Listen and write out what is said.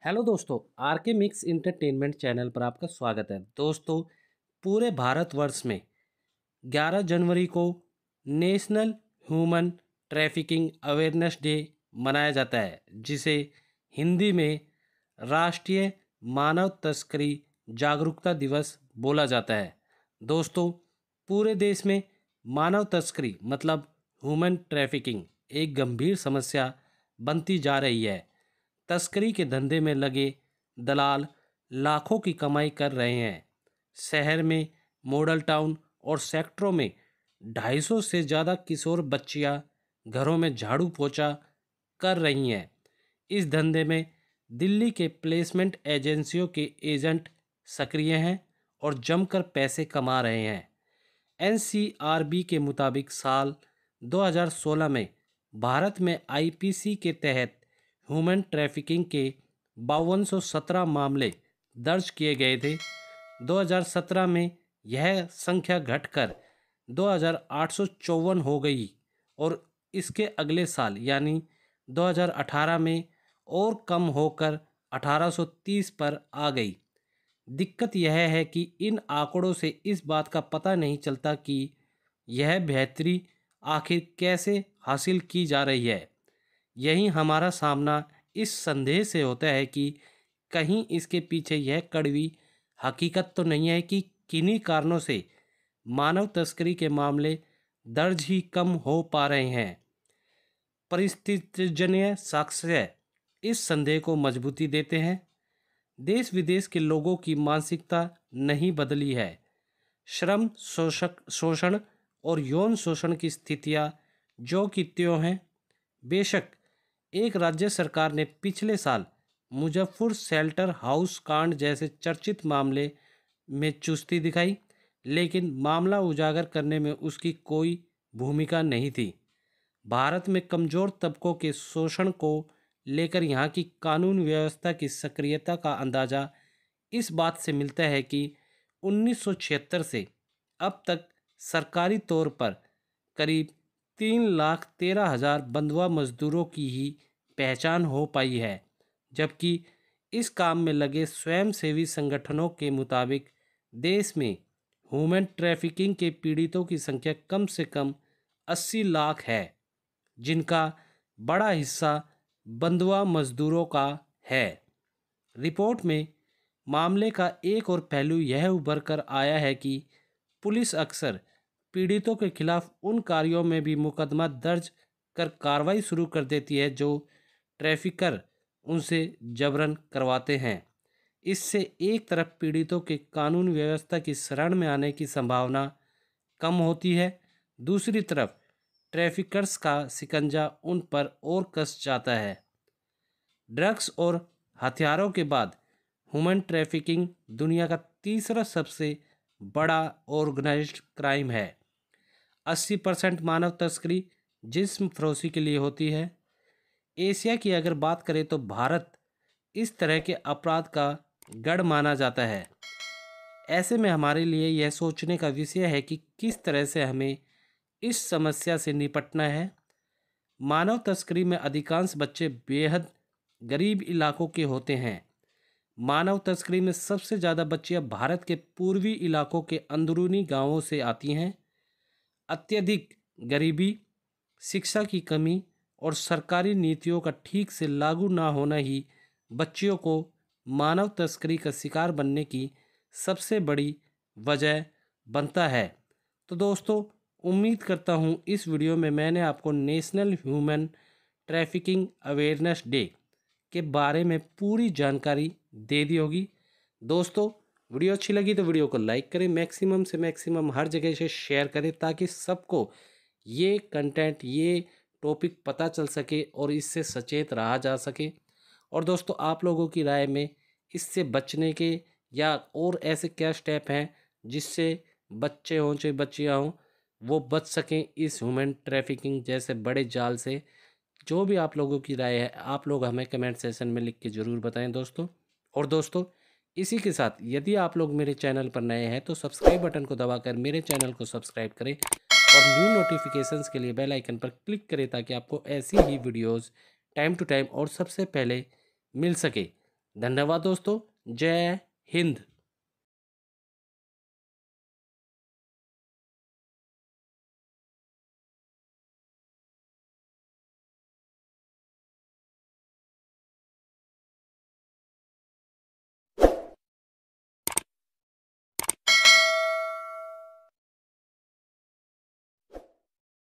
Hello दोस्तों, are के mix entertainment channel पर आपका स्वागत है। दोस्तों, पूरे भारतवर्ष में 11 जनवरी को national human trafficking awareness day मनाया जाता है, जिसे हिंदी में राष्ट्रीय मानव तस्करी जागरूकता दिवस बोला जाता है। दोस्तों, पूरे देश में मानव तस्करी मतलब ह्यूमन ट्रैफिकिंग एक गंभीर समस्या बनती जा रही है। तस्करी के धंधे में लगे दलाल लाखों की कमाई कर रहे हैं। शहर में मॉडल टाउन और सेक्टरों में 250 से ज़्यादा किशोर बच्चियां घरों में झाड़ू पोछा कर रही हैं। इस धंधे में दिल्ली के प्लेसमेंट एजेंसियों के एजेंट सक्रिय हैं और जमकर पैसे कमा रहे हैं। एनसीआरबी के मुताबिक साल 2016 में भारत में आईपीसी के तहत ह्यूमन ट्रैफिकिंग के 5217 मामले दर्ज किए गए थे। 2017 में यह संख्या घटकर 2854 हो गई और इसके अगले साल यानी 2018 में और कम होकर 1830 पर आ गई। दिक्कत यह है कि इन आंकड़ों से इस बात का पता नहीं चलता कि यह बेहतरी आखिर कैसे हासिल की जा रही है। यही हमारा सामना इस संदेह से होता है कि कहीं इसके पीछे यह कड़वी हकीकत तो नहीं है कि किन्हीं कारणों से मानव तस्करी के मामले दर्ज ही कम हो पा रहे हैं। परिस्थितिजन्य साक्ष्य इस संदेह को मजबूती देते हैं। देश विदेश के लोगों की मानसिकता नहीं बदली है। श्रम शोषण और यौन शोषण की स्थितियां जो कि त्यों हैं। बेशक एक राज्य सरकार ने पिछले साल मुजफ्फर शेल्टर हाउस कांड जैसे चर्चित मामले में चुस्ती दिखाई, लेकिन मामला उजागर करने में उसकी कोई भूमिका नहीं थी। भारत में कमज़ोर तबकों के शोषण को लेकर यहाँ की कानून व्यवस्था की सक्रियता का अंदाज़ा इस बात से मिलता है कि 1976 से अब तक सरकारी तौर पर करीब 3,13,000 बंधुआ मजदूरों की ही पहचान हो पाई है, जबकि इस काम में लगे स्वयंसेवी संगठनों के मुताबिक देश में ह्यूमन ट्रैफिकिंग के पीड़ितों की संख्या कम से कम 80 लाख है, जिनका बड़ा हिस्सा बंधुआ मजदूरों का है। रिपोर्ट में मामले का एक और पहलू यह उभर कर आया है कि पुलिस अक्सर पीड़ितों के खिलाफ उन कार्यों में भी मुकदमा दर्ज कर कार्रवाई शुरू कर देती है जो ट्रैफिकर उनसे जबरन करवाते हैं। इससे एक तरफ पीड़ितों के कानून व्यवस्था की शरण में आने की संभावना कम होती है, दूसरी तरफ ट्रैफिकर्स का शिकंजा उन पर और कस जाता है। ड्रग्स और हथियारों के बाद ह्यूमन ट्रैफिकिंग दुनिया का तीसरा सबसे बड़ा ऑर्गेनाइज्ड क्राइम है। 80% मानव तस्करी जिस्म फरोशी के लिए होती है। एशिया की अगर बात करें तो भारत इस तरह के अपराध का गढ़ माना जाता है। ऐसे में हमारे लिए यह सोचने का विषय है कि किस तरह से हमें इस समस्या से निपटना है। मानव तस्करी में अधिकांश बच्चे बेहद गरीब इलाकों के होते हैं। मानव तस्करी में सबसे ज़्यादा बच्चियां भारत के पूर्वी इलाकों के अंदरूनी गांवों से आती हैं। अत्यधिक गरीबी, शिक्षा की कमी और सरकारी नीतियों का ठीक से लागू ना होना ही बच्चियों को मानव तस्करी का शिकार बनने की सबसे बड़ी वजह बनता है। तो दोस्तों, उम्मीद करता हूँ इस वीडियो में मैंने आपको national human trafficking awareness day के बारे में पूरी जानकारी दे दी होगी। दोस्तों, वीडियो अच्छी लगी तो वीडियो को लाइक करें, मैक्सिमम से मैक्सिमम हर जगह से शेयर करें ताकि सबको ये कंटेंट, ये टॉपिक पता चल सके और इससे सचेत रहा जा सके। और दोस्तों, आप लोगों की राय में इससे बचने के या और ऐसे क्या स्टेप हैं जिससे बच्चे हों चाहे बच्चियाँ हों वो बच सकें इस ह्यूमन ट्रैफिकिंग जैसे बड़े जाल से। जो भी आप लोगों की राय है आप लोग हमें कमेंट सेशन में लिख के ज़रूर बताएं दोस्तों। और दोस्तों, इसी के साथ यदि आप लोग मेरे चैनल पर नए हैं तो सब्सक्राइब बटन को दबाकर मेरे चैनल को सब्सक्राइब करें और न्यू नोटिफिकेशंस के लिए बेल आइकन पर क्लिक करें ताकि आपको ऐसी ही वीडियोस टाइम टू टाइम और सबसे पहले मिल सके। धन्यवाद दोस्तों। जय हिंद।